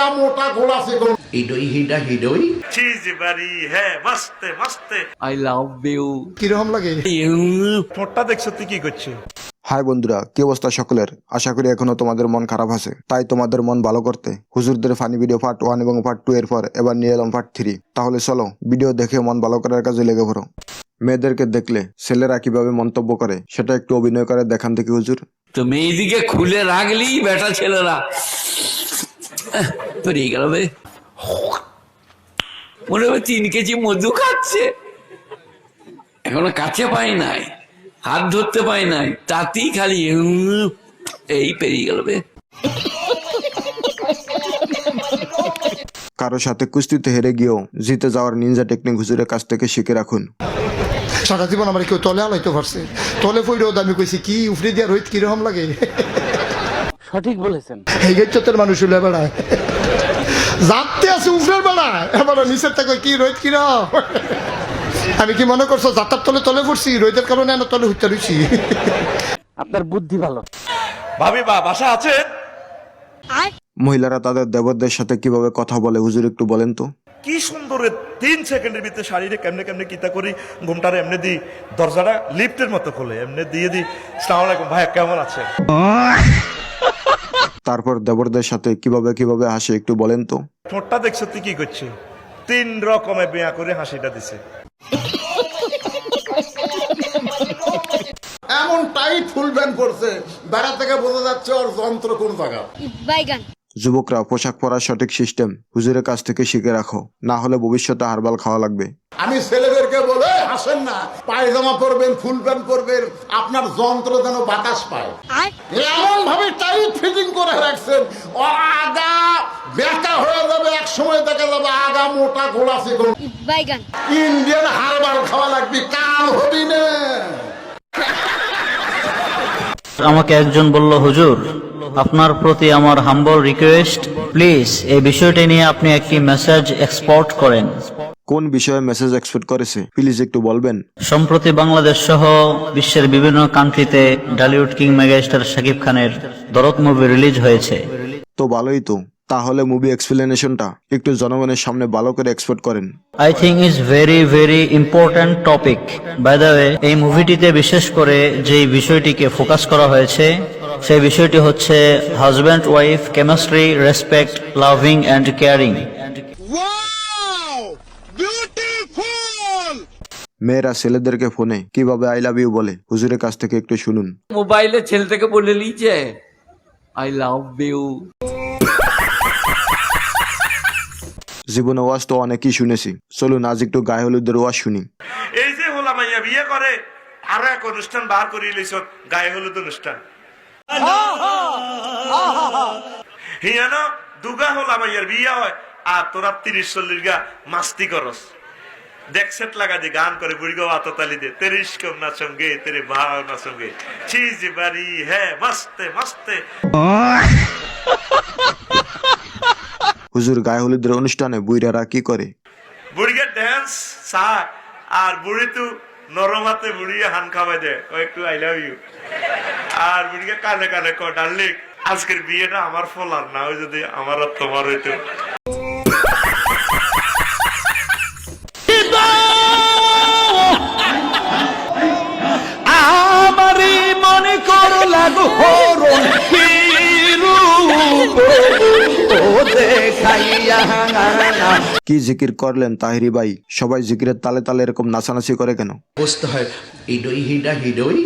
আগা মোটা ঘোড়া ছিল হিডই হিডা হিডই চিজ বাড়ি হ্যাঁ মস্তে মস্তে আই লাভ ইউ কিরকম লাগে? ঠোঁটটা দেখছো তুই কি করছে? হাই বন্ধুরা, কি অবস্থা সকলের? আশা করি এখনো তোমাদের মন খারাপ আছে। তাই তোমাদের মন ভালো করতে হুজুরদের ফানি ভিডিও পার্ট 1 এবং পার্ট 2 এর পর এবার নিয়ে এলাম পার্ট 3। তাহলে চলো ভিডিও দেখে মন ভালো করার কাজে লেগে পড়ো। মেয়েদেরকে দেখলে ছেলেরা কিভাবে মন্তব্য করে সেটা একটু অভিনয় করে দেখান দেখি হুজুর। তো মেয়েদিকে খুলে রাখলি বেটা ছেলেরা পেরিয়ে গেল বে, মনে হয় 3 কেজি মধু খাচ্ছে, এখনো কাছে পাই নাই, হাত ধরতে পাই নাই, তাতেই খালি এই পেরিয়ে গেল বে। কারো সাথে কুস্তিতে হেরে গিয়েও জিতে যাওয়ার নিনজা টেকনিক হুজুরের কাছ থেকে শিখে রাখুন। সারা জীবন আমার কেউ তলে আলাইতে পারছে, তলে পড়েও আমি কইছি কি উফরে দিয়া রোহিত কিরকম লাগে। সঠিক বলেছেন। এই গেচ্ছতের মানুষ উলে বেড়ায়, যাতে আছে উফরের বেড়ায়, এবার নিচের থেকে কি রোহিত কিরম। আমি কি মনে করছো যাত্রার তলে তলে পড়ছি, রোহিতের কারণে না তলে হইতে রইছি। আপনার বুদ্ধি ভালো। ভাবি বাসা আছে? মহিলারা তাদের দেবরদের সাথে কিভাবে কথা বলে হুজুর একটু বলেন তো। কি সুন্দর 3 সেকেন্ডের ভিতরে শাড়িরে কেমনে কেমনে কিতা করি ঘুমটারে এমনি দি, দরজাটা লিফটের মতো খোলে, এমনি দিয়ে দি আসসালামু আলাইকুম ভাই কেমন আছেন। তারপর দেবরদের সাথে কিভাবে হাসে একটু বলেন তো। ঠোঁটটা দেখছো তুই কি করছে? 3 রকমের বেয়া করে হাসিটা দিছে। এমন টাইট ফুল ব্যান্ড পড়ছে, বেড়া থেকে বোঝা যাচ্ছে ওর যন্ত্র কোন জায়গা। যুবকরা পোশাক পরার সঠিক সিস্টেম হুজুরের কাছ থেকে শিখে রাখো, না হলে ভবিষ্যতে হারবাল খাওয়া লাগবে। আমি ছেলেদেরকে বলে হাসেন না, পায়জামা পরবেন, ফুল প্যান্ট পরবেন, আপনার যন্ত্র যেন বাতাস পায়। এমন ভাবে টাইট ফিটিং করে রাখছেন ওর আগা বেঁকা হয়ে যাবে, এক সময় দেখা যাবে আগা মোটা ঘোড়া ছিল। ইন্ডিয়ান হারবাল খাওয়া লাগবে, কাল হবি না। আমাকে একজন বলল, হুজুর আপনার প্রতি আমার হাম্বল রিকোয়েস্ট, প্লিজ এই বিষয়টি নিয়ে আপনি একটি মেসেজ এক্সপোর্ট করেন। কোন বিষয়ে মেসেজ এক্সপেক্ট করেছে প্লিজ একটু বলবেন। সম্প্রতি বাংলাদেশ সহ বিশ্বের বিভিন্ন কান্ট্রিতে ঢালিউড কিং মেগাস্টার শাকিব খানের দরদ মুভি রিলিজ হয়েছে। তো ভালোই তো, তাহলে মুভি এক্সপ্লেনেশনটা একটু জনগণের সামনে ভালো করে এক্সপোর্ট করেন। I think is very important topic. By the way, এই মুভিটিতে বিশেষ করে যেই বিষয়টিকে ফোকাস করা হয়েছে সেই বিষয়টি হচ্ছে husband wife chemistry, respect, loving and caring. মেয়েরা ছেলেদেরকে ফোনে কিভাবে আই লাভ ইউ বলে হুজুরের কাছ থেকে একটু শুনুন। মোবাইলে ছেলে থেকে বলে লিছে আই লাভ ইউ। জীবনে ওয়াজ তো অনেকই শুনেছি, চলুন আজ একটু গায়ে হলুদের ওয়াজ শুনি। এই যে হলা মাইয়া বিয়ে করে আরো এক অনুষ্ঠান বার করিয়ে লইছ, গায়ে হলুদ অনুষ্ঠান। হিয়ানো দুগা হলা মাইয়ার বিয়ে হয় আর তোরা 30-40 গা মাস্তি করস, দেখ সেট লাগা দি গান করে বুড়ি গো আততালি দে, তেরিশ কম না সঙ্গে তেরে ভাও না সঙ্গে চিজ বাড়ি হ্যাঁ মস্তে মস্তে। হুজুর গায়ে হলুদের অনুষ্ঠানে বুইরারা কি করে? বুড়িকে ড্যান্স চা আর বুড়ি তু নরম হাতে বুড়ি হান খাওয়াই দেয় একটু আই লাভ ইউ, আর বুড়িকে কানে কানে ক ডার্লিং আজকের বিয়েটা আমার ফলার না হয় যদি আমার আর তোমার হইতো। আমারই মনে করো লাগো হরণ কি জিকির করলেন তাহিরি ভাই? সবাই জিকিরের তালে তালে এরকম নাচানাচি করে কেন? বুঝতে হয় হিডই হিডা হিডই